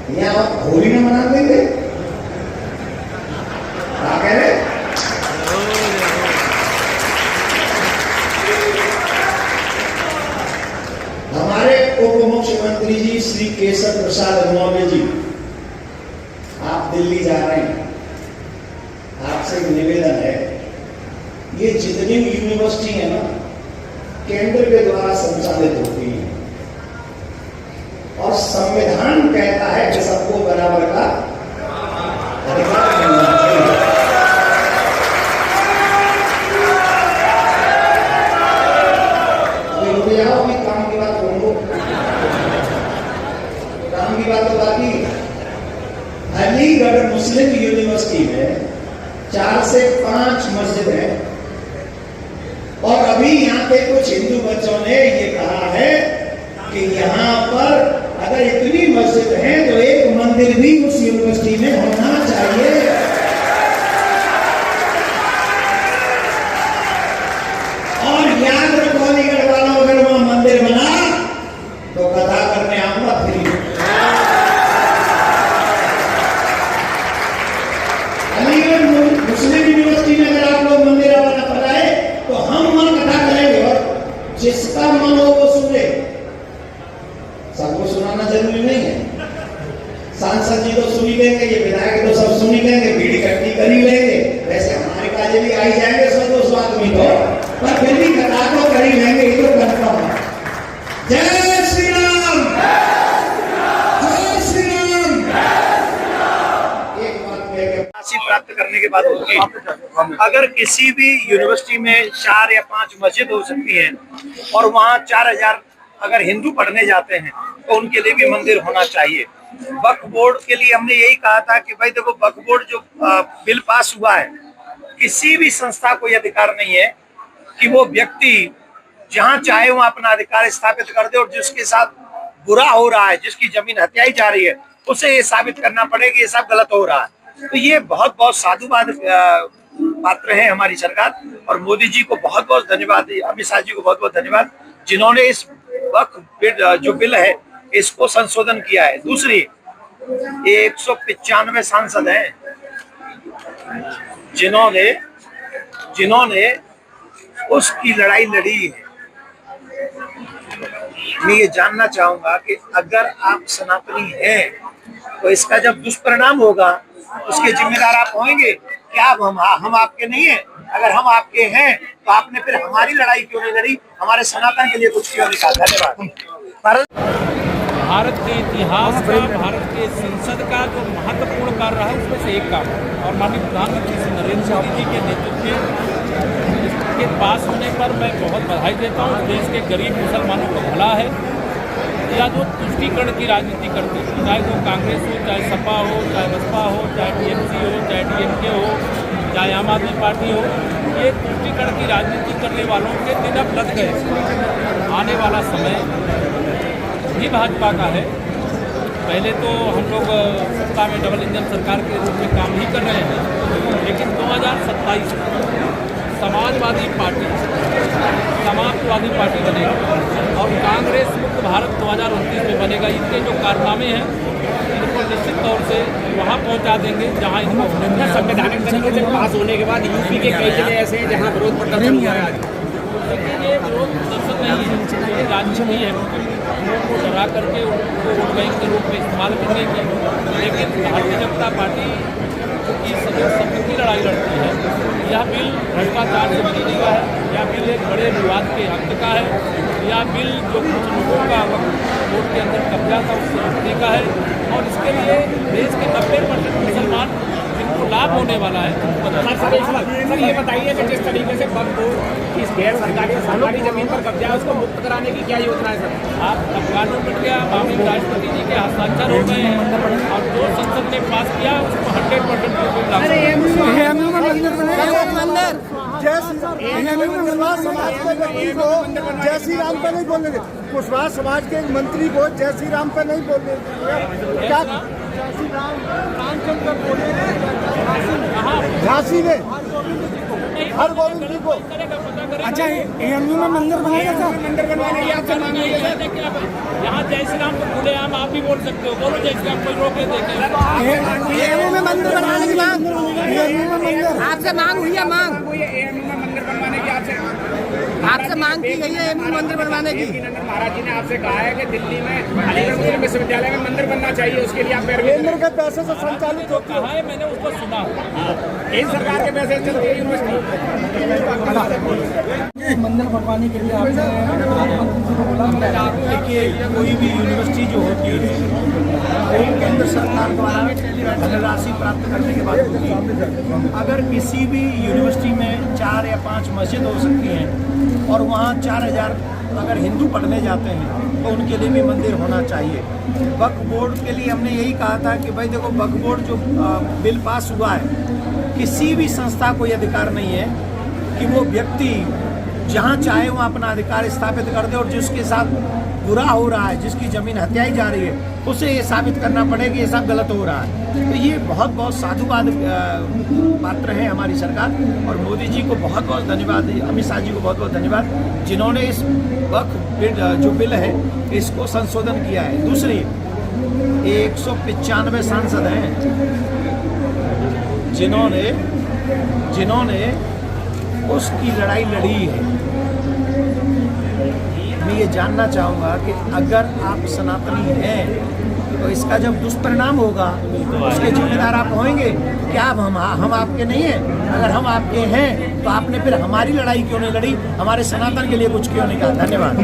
यहाँ होली न मना देंगे? क्या कह रहे? हमारे उप मुख्यमंत्री जी श्री केशव प्रसाद मौर्य जी, आप दिल्ली जा रहे हैं, आपसे एक निवेदन है, ये जितनी यूनिवर्सिटी है ना केंद्र के द्वारा संचालित होती है और संविधान कहता है कि सबको बराबर का अधिकार मिलना चाहिए। अभी रुक जाओ, अभी काम की बात करूंगा, काम की बात तो बाकी। अलीगढ़ मुस्लिम यूनिवर्सिटी में 4 से 5 मस्जिद है और अभी यहाँ पे कुछ हिंदू बच्चों ने ये कहा है कि यहाँ पर अगर इतनी मस्जिद है तो एक मंदिर भी उस यूनिवर्सिटी में होना चाहिए। और याद रखो अलीगढ़ वालों, अगर वहां मंदिर बना तो कथा करने आऊंगा फ्री। अलीगढ़ मुस्लिम यूनिवर्सिटी में अगर आप लोग मंदिर बनाए तो हम वहां कथा करेंगे और जिसका मन हो वो सुने। सबको सुनाना जरूरी नहीं है। सांसद जी तो सुनी लेंगे, ये विधायक तो सब सुनी लेंगे, भीड़ इकट्ठी कर ही लेंगे। वैसे हमारे काजे भी आई जाएंगे 100-200 आदमी तो, पर फिर भी कथा तो कर ही लेंगे, ये तो कंफर्म है। जय श्री राम, जय श्री राम। एक बात राशि प्राप्त करने के बाद होगी, अगर किसी भी यूनिवर्सिटी में 4 या 5 मस्जिद हो सकती हैं और वहाँ 4000 अगर हिंदू पढ़ने जाते हैं तो उनके लिए भी मंदिर होना चाहिए। वक्फ बोर्ड के लिए हमने यही कहा था कि भाई देखो, वक्फ बोर्ड जो बिल पास हुआ है, किसी भी संस्था को यह अधिकार नहीं है कि वो व्यक्ति जहां चाहे वहां अपना अधिकार स्थापित कर दे और जिसके साथ बुरा हो रहा है, जिसकी जमीन हत्याई जा रही है, उसे ये साबित करना पड़ेगा ये सब गलत हो रहा है। तो ये बहुत बहुत साधुवाद पात्र है हमारी सरकार, और मोदी जी को बहुत बहुत धन्यवाद, अमित शाह जी को बहुत बहुत धन्यवाद, जिन्होंने इस वक्फ जो बिल है इसको संशोधन किया है। दूसरी, 195 सांसद हैं जिन्होंने उसकी लड़ाई लड़ी है। मैं ये जानना चाहूंगा कि अगर आप सनातनी हैं तो इसका जब दुष्परिणाम होगा उसके जिम्मेदार आप होंगे क्या? हम आपके नहीं हैं? अगर हम आपके हैं तो आपने फिर हमारी लड़ाई क्यों नहीं लड़ी? हमारे सनातन के लिए कुछ क्यों नहीं कहा? धन्यवाद। भारत के इतिहास का, भारत के संसद का जो महत्वपूर्ण कार्य रहा है उसमें से एक काम, और माननीय प्रधानमंत्री श्री नरेंद्र मोदी जी के नेतृत्व के पास होने पर मैं बहुत बधाई देता हूँ। देश के गरीब मुसलमानों का भला है, या जो तुष्टीकरण की राजनीति करते हैं, चाहे वो कांग्रेस हो, चाहे सपा हो, चाहे बसपा हो, चाहे टीएमसी हो, चाहे डीएमके हो, चाहे आम आदमी पार्टी हो, ये तुष्टीकरण की राजनीति करने वालों के दिन अब लग गए। आने वाला समय भी भाजपा का है। पहले तो हम लोग सत्ता में डबल इंजन सरकार के रूप में काम ही कर रहे हैं, लेकिन 2027 समाजवादी पार्टी, समाजवादी पार्टी बनेगी और कांग्रेस मुक्त भारत 2029 में बनेगा। इनके जो कारनामे हैं इनको निश्चित तौर से वहाँ पहुँचा देंगे जहाँ इनको संवैधानिक तरीके से पास होने के बाद यूपी के कई जगह ऐसे हैं जहाँ विरोध प्रदर्शन हुआ है। लेकिन ये विरोध प्रदर्शन नहीं है, ये राज्य नहीं है, लोगों को डरा करके उनको वोट बैंक के रूप में इस्तेमाल करने की। लेकिन भारतीय जनता पार्टी की सबकी लड़ाई लड़ती है। यह बिल भ्रष्टाचार से बचने का है, यह बिल एक बड़े विवाद के हक का है, यह बिल जो कुछ लोगों का वोट के अंदर कब्जा था उससे हटने का है, और इसके लिए देश के 90% मुसलमान जिनको लाभ होने वाला है। सर ये बताइए कि जिस तरीके से वक्फ बोर्ड इस गैर सरकारी और सरकारी जमीन पर कब्जा है उसको मुक्त कराने की क्या योजना है सर? आप अब कानून बन गया, माननीय राष्ट्रपति जी के हस्ताक्षर हो गए हैं और जो संसद ने पास किया उसको 100% जय श्री राम पे नहीं बोलने देते। कुशवाहा समाज के एक मंत्री को जय श्री राम पे नहीं बोलने देते। क्या जय श्री राम रामचंद्र बोले झांसी में हर गोविंद जी को। अच्छा, एएमयू में मंदिर बनाएगा, मंदिर बनवाने की आपसे मांग रही है। यहाँ जय श्री राम तो खुले आम आप भी बोल सकते हो, बोलो जय श्री राम, कोई रोके देखे। एएमयू में मंदिर बनवाने की मांग, आपसे मांग हुई है, मांग एएमयू में मंदिर बनवाने की आपसे मांग की गई है, एएमयू मंदिर बनवाने की। नरेंद्र महाराज जी ने आपसे कहा है कि दिल्ली में अलीगढ़ मुस्लिम विश्वविद्यालय में मंदिर बनना चाहिए, उसके लिए आप केंद्र के पैसे से संचालित होती है। कहा है, मैंने उसको सुना। केंद्र सरकार के पैसे चलती है यूनिवर्सिटी। मंदिर बनवाने के लिए आपने प्रधानमंत्री को बोला। देखिए, कोई भी यूनिवर्सिटी जो होती है वो केंद्र सरकार द्वारा धनराशि प्राप्त करने के बाद होती है। अगर किसी भी यूनिवर्सिटी में 4 या 5 मस्जिद हो सकती हैं और वहाँ 4000 अगर हिंदू पढ़ने जाते हैं तो उनके लिए भी मंदिर होना चाहिए। वक्फ बोर्ड के लिए हमने यही कहा था कि भाई देखो, वक्फ बोर्ड जो बिल पास हुआ है, किसी भी संस्था को यह अधिकार नहीं है कि वो व्यक्ति जहाँ चाहे वहाँ अपना अधिकार स्थापित कर दे और जिसके साथ बुरा हो रहा है, जिसकी ज़मीन हत्याई जा रही है, उसे ये साबित करना पड़ेगा कि ये सब गलत हो रहा है। तो ये बहुत बहुत साधुवाद पात्र है हमारी सरकार, और मोदी जी को बहुत बहुत धन्यवाद, अमित शाह जी को बहुत बहुत धन्यवाद, जिन्होंने इस वक्फ जो बिल है इसको संशोधन किया है। दूसरी, 195 सांसद हैं जिन्होंने उसकी लड़ाई लड़ी है। मैं ये जानना चाहूँगा कि अगर आप सनातनी हैं तो इसका जब दुष्परिणाम होगा उसके जिम्मेदार आप होंगे। क्या हम आपके नहीं हैं? अगर हम आपके हैं तो आपने फिर हमारी लड़ाई क्यों नहीं लड़ी, हमारे सनातन के लिए कुछ क्यों नहीं कहा? धन्यवाद।